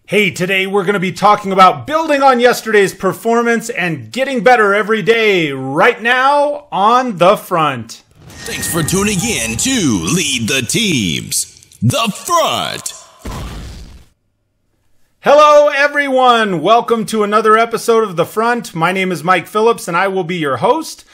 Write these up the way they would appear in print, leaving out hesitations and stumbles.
Hey, today we're going to be talking about building on yesterday's performance and getting better every day, right now on The Front. Thanks for tuning in to Lead the Teams, The Front. Hello, everyone. Welcome to another episode of The Front. My name is Mike Phillips, and I will be your host.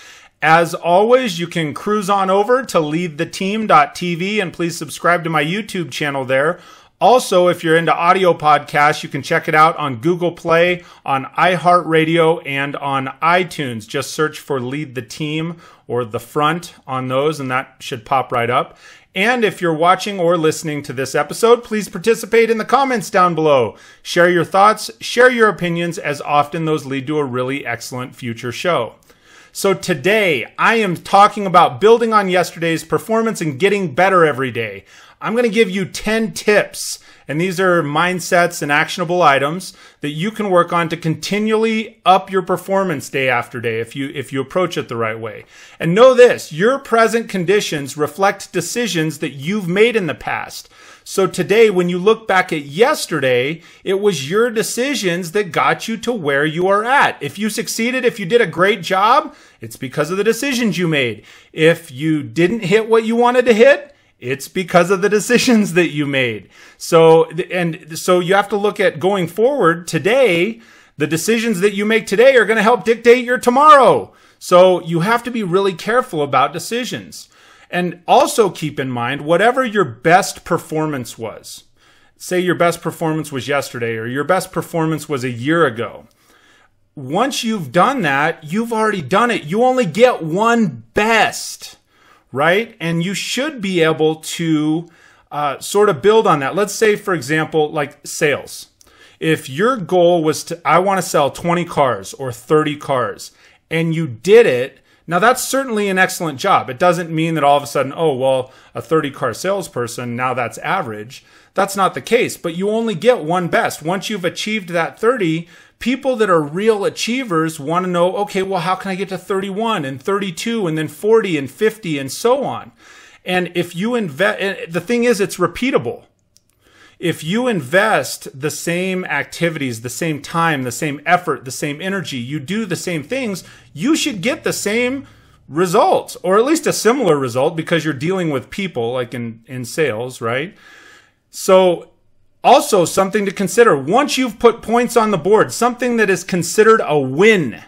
As always, you can cruise on over to leadtheteam.tv, and please subscribe to my YouTube channel there. Also, if you're into audio podcasts, you can check it out on Google Play, on iHeartRadio, and on iTunes. Just search for Lead the Team or The Front on those, and that should pop right up. And if you're watching or listening to this episode, please participate in the comments down below. Share your thoughts, share your opinions, as often those lead to a really excellent future show. So today, I am talking about building on yesterday's performance and getting better every day. I'm going to give you 10 tips, and these are mindsets and actionable items that you can work on to continually up your performance day after day if you approach it the right way. And know this, your present conditions reflect decisions that you've made in the past. So today, when you look back at yesterday, it was your decisions that got you to where you are at. If you succeeded, if you did a great job, it's because of the decisions you made. If you didn't hit what you wanted to hit, it's because of the decisions that you made. So you have to look at going forward today. The decisions that you make today are going to help dictate your tomorrow. So you have to be really careful about decisions. And also keep in mind, whatever your best performance was, say your best performance was yesterday or your best performance was a year ago. Once you've done that, you've already done it. You only get one best. Right? And you should be able to sort of build on that. Let's say, for example, like sales. If your goal was I want to sell 20 cars or 30 cars, and you did it, now that's certainly an excellent job. It doesn't mean that all of a sudden, oh, well, a 30-car salesperson, now that's average. That's not the case, but you only get one best. Once you've achieved that 30, people that are real achievers want to know, okay, well, how can I get to 31 and 32 and then 40 and 50 and so on? And if you invest, the thing is, it's repeatable. If you invest the same activities, the same time, the same effort, the same energy, you do the same things, you should get the same results, or at least a similar result, because you're dealing with people, like in sales, right? So also something to consider, once you've put points on the board, something that is considered a win,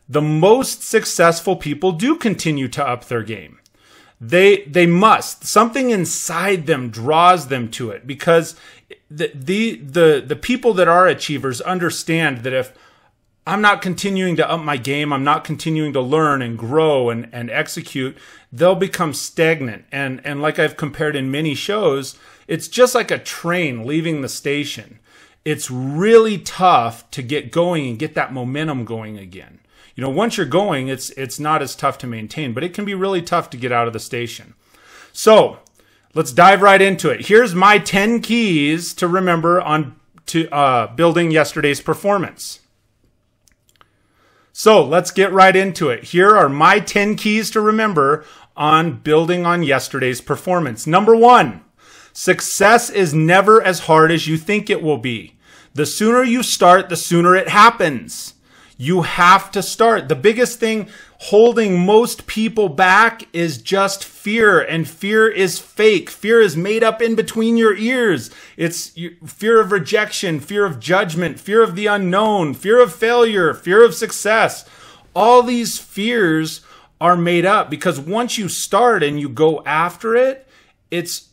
the most successful people do continue to up their game. They must. Something inside them draws them to it, because the people that are achievers understand that if I'm not continuing to up my game, I'm not continuing to learn and grow and execute, they'll become stagnant. And like I've compared in many shows, it's just like a train leaving the station. It's really tough to get going and get that momentum going again. You know, once you're going, it's not as tough to maintain, but it can be really tough to get out of the station. So let's dive right into it. Here's my 10 keys to remember to building yesterday's performance. So let's get right into it. Here are my 10 keys to remember on building on yesterday's performance. Number 1, success is never as hard as you think it will be. The sooner you start, the sooner it happens. You have to start. The biggest thing holding most people back is just fear, and fear is fake. Fear is made up in between your ears. It's fear of rejection, fear of judgment, fear of the unknown, fear of failure, fear of success. All these fears are made up, because once you start and you go after it, it's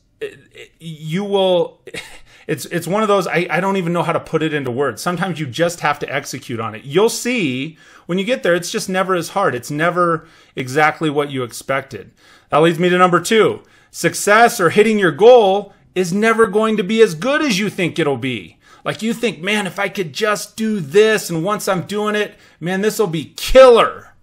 one of those, I don't even know how to put it into words. Sometimes you just have to execute on it. You'll see when you get there, it's just never as hard. It's never exactly what you expected. That leads me to number 2. Success or hitting your goal is never going to be as good as you think it'll be. Like you think, man, if I could just do this, and once I'm doing it, man, this will be killer.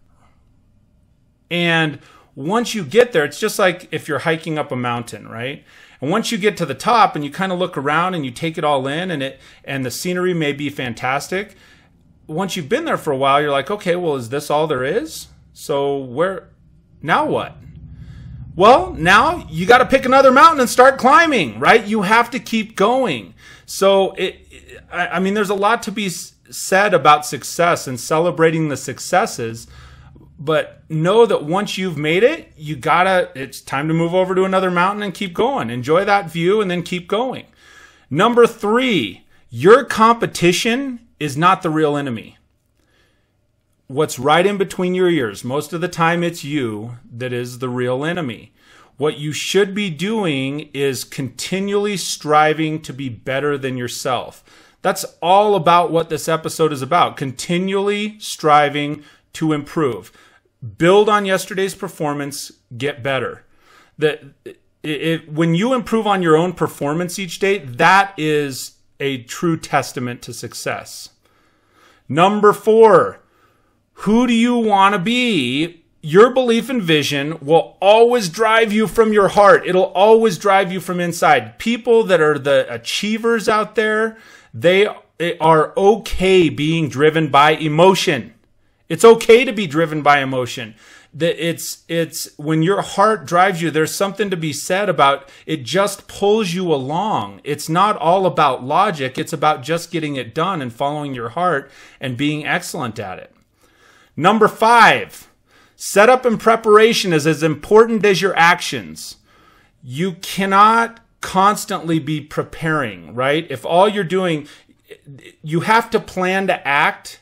And once you get there, it's just like if you're hiking up a mountain, right? And once you get to the top and you kind of look around and you take it all in, and the scenery may be fantastic, once you've been there for a while, you're like, okay, well, is this all there is? So now what? Well, now you got to pick another mountain and start climbing, right? You have to keep going. So I mean, there's a lot to be said about success and celebrating the successes, but know that once you've made it, it's time to move over to another mountain and keep going. Enjoy that view and then keep going. Number 3, your competition is not the real enemy. What's right in between your ears, most of the time it's you that is the real enemy. What you should be doing is continually striving to be better than yourself. That's all about what this episode is about. Continually striving to improve. Build on yesterday's performance, get better. When you improve on your own performance each day, that is a true testament to success. Number 4, who do you want to be? Your belief and vision will always drive you from your heart. It'll always drive you from inside. People that are the achievers out there, they are okay being driven by emotion. It's okay to be driven by emotion. It's when your heart drives you, there's something to be said about it. Just pulls you along. It's not all about logic. It's about just getting it done and following your heart and being excellent at it. Number 5, setup and preparation is as important as your actions. You cannot constantly be preparing, right? If all you're doing, you have to plan to act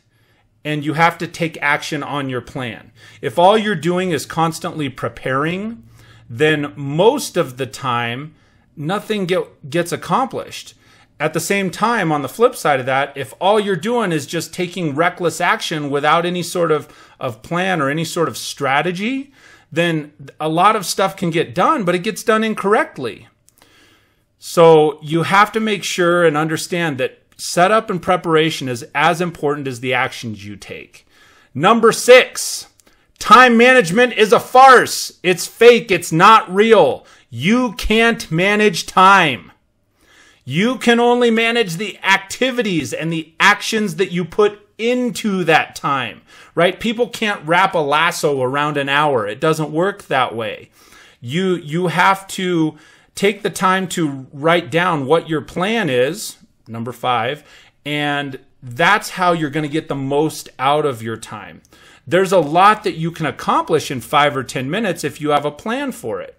and you have to take action on your plan. If all you're doing is constantly preparing, then most of the time, nothing gets accomplished. At the same time, on the flip side of that, if all you're doing is just taking reckless action without any sort of plan or any sort of strategy, then a lot of stuff can get done, but it gets done incorrectly. So you have to make sure and understand that setup and preparation is as important as the actions you take. Number 6, time management is a farce. It's fake. It's not real. You can't manage time. You can only manage the activities and the actions that you put into that time, right? People can't wrap a lasso around an hour. It doesn't work that way. You have to take the time to write down what your plan is, number 5, and that's how you're going to get the most out of your time. There's a lot that you can accomplish in 5 or 10 minutes if you have a plan for it.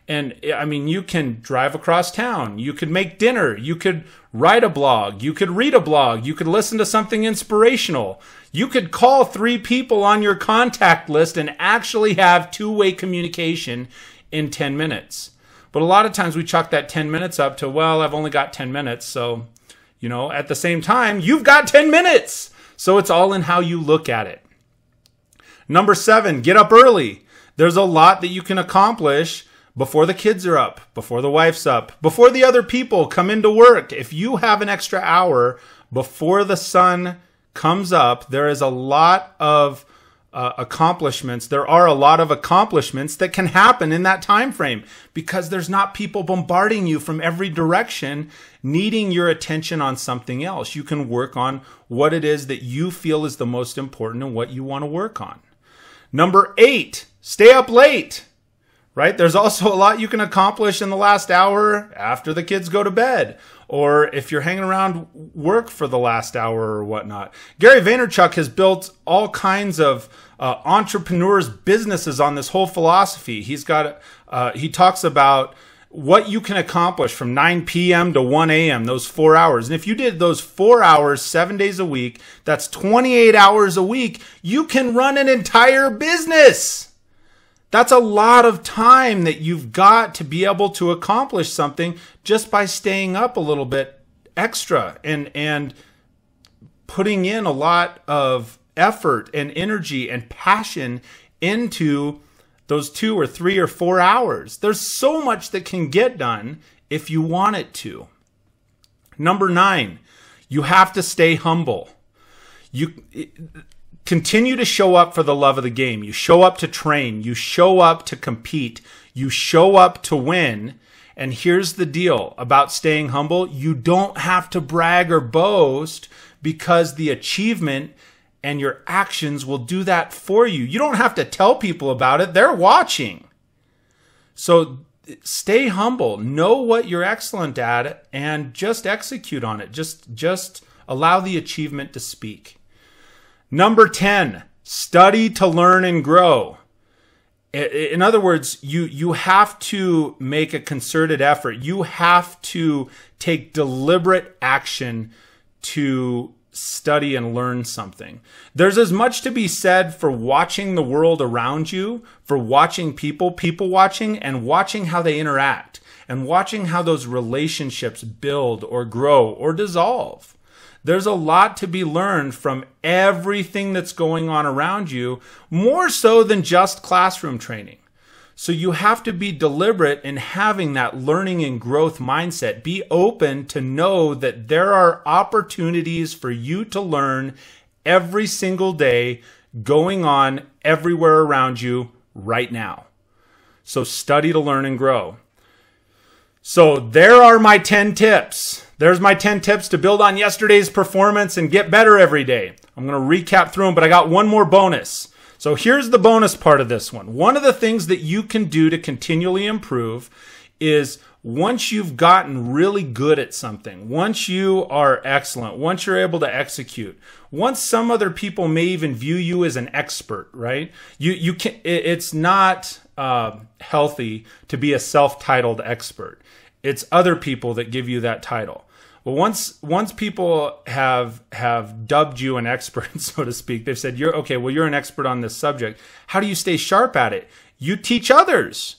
And I mean, you can drive across town, you could make dinner, you could write a blog, you could read a blog, you could listen to something inspirational, you could call 3 people on your contact list and actually have two-way communication in 10 minutes. But a lot of times we chalk that 10 minutes up to, well, I've only got 10 minutes. So, at the same time, you've got 10 minutes. So it's all in how you look at it. Number 7, get up early. There's a lot that you can accomplish before the kids are up, before the wife's up, before the other people come into work. If you have an extra hour before the sun comes up, there is a lot of accomplishments. There are a lot of accomplishments that can happen in that time frame because there's not people bombarding you from every direction needing your attention on something else. You can work on what it is that you feel is the most important and what you want to work on. Number 8, stay up late. Right? There's also a lot you can accomplish in the last hour after the kids go to bed, or if you're hanging around work for the last hour or whatnot. Gary Vaynerchuk has built all kinds of entrepreneurs' businesses on this whole philosophy. He talks about what you can accomplish from 9 p.m. to 1 a.m., those 4 hours. And if you did those 4 hours, 7 days a week, that's 28 hours a week, you can run an entire business. That's a lot of time that you've got to be able to accomplish something just by staying up a little bit extra and putting in a lot of effort and energy and passion into those 2 or 3 or 4 hours. There's so much that can get done if you want it to. Number 9, you have to stay humble. Continue to show up for the love of the game. You show up to train. You show up to compete. You show up to win. And here's the deal about staying humble. You don't have to brag or boast because the achievement and your actions will do that for you. You don't have to tell people about it. They're watching. So stay humble, know what you're excellent at, and just execute on it. Just allow the achievement to speak. Number 10, study to learn and grow. In other words, you have to make a concerted effort. You have to take deliberate action to study and learn something. There's as much to be said for watching the world around you, for watching people watching, and watching how they interact, and watching how those relationships build or grow or dissolve. There's a lot to be learned from everything that's going on around you, more so than just classroom training. So you have to be deliberate in having that learning and growth mindset. Be open to know that there are opportunities for you to learn every single day going on everywhere around you right now. So study to learn and grow. So there are my 10 tips. There's my 10 tips to build on yesterday's performance and get better every day. I'm going to recap through them, but I got one more bonus. So here's the bonus part of this one. One of the things that you can do to continually improve is once you've gotten really good at something, once you are excellent, once you're able to execute, once some other people may even view you as an expert, right? You can. It's not healthy to be a self-titled expert. It's other people that give you that title. Well, once people have dubbed you an expert, so to speak, they've said, you're an expert on this subject. How do you stay sharp at it? You teach others.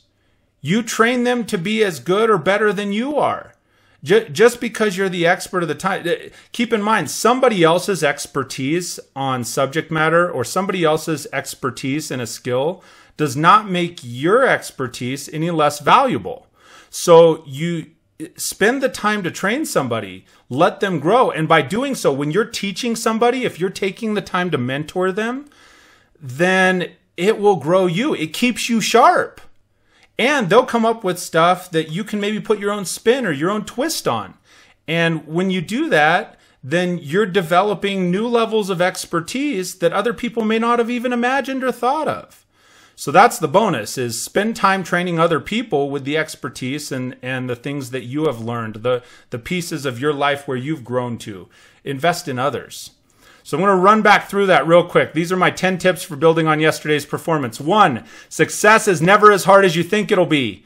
You train them to be as good or better than you are. Just because you're the expert of the time, keep in mind, somebody else's expertise on subject matter or somebody else's expertise in a skill does not make your expertise any less valuable. So you spend the time to train somebody, let them grow. And by doing so, when you're teaching somebody, if you're taking the time to mentor them, then it will grow you. It keeps you sharp. And they'll come up with stuff that you can maybe put your own spin or your own twist on. And when you do that, then you're developing new levels of expertise that other people may not have even imagined or thought of. So that's the bonus, is spend time training other people with the expertise and the things that you have learned, the pieces of your life where you've grown to. Invest in others. So I'm going to run back through that real quick. These are my 10 tips for building on yesterday's performance. 1, success is never as hard as you think it'll be.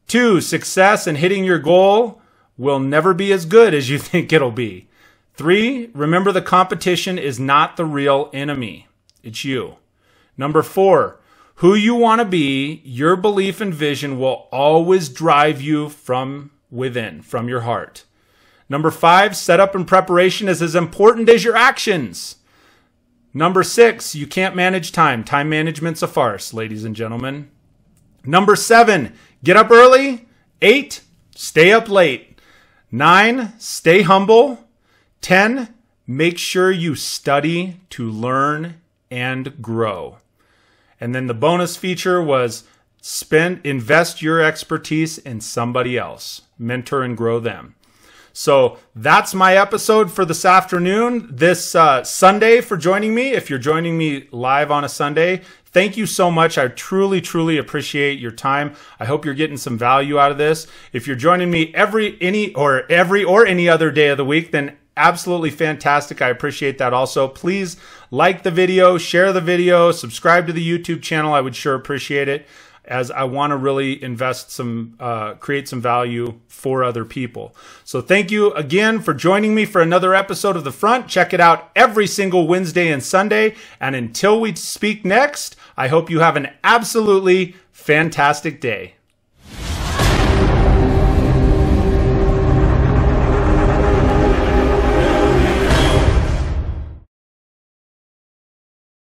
2, success in hitting your goal will never be as good as you think it'll be. 3, remember the competition is not the real enemy. It's you. Number 4, who you want to be, your belief and vision will always drive you from within, from your heart. Number 5, setup and preparation is as important as your actions. Number 6, you can't manage time. Time management's a farce, ladies and gentlemen. Number 7, get up early. 8, stay up late. 9, stay humble. 10, make sure you study to learn and grow. And then the bonus feature was invest your expertise in somebody else. Mentor and grow them. So that's my episode for this afternoon, this Sunday, for joining me. If you're joining me live on a Sunday, thank you so much. I truly, truly appreciate your time. I hope you're getting some value out of this. If you're joining me every or any other day of the week, then absolutely fantastic. I appreciate that also. Please like the video, share the video, subscribe to the YouTube channel. I would sure appreciate it, as I want to really invest create some value for other people. So thank you again for joining me for another episode of The Front. Check it out every single Wednesday and Sunday. And until we speak next, I hope you have an absolutely fantastic day.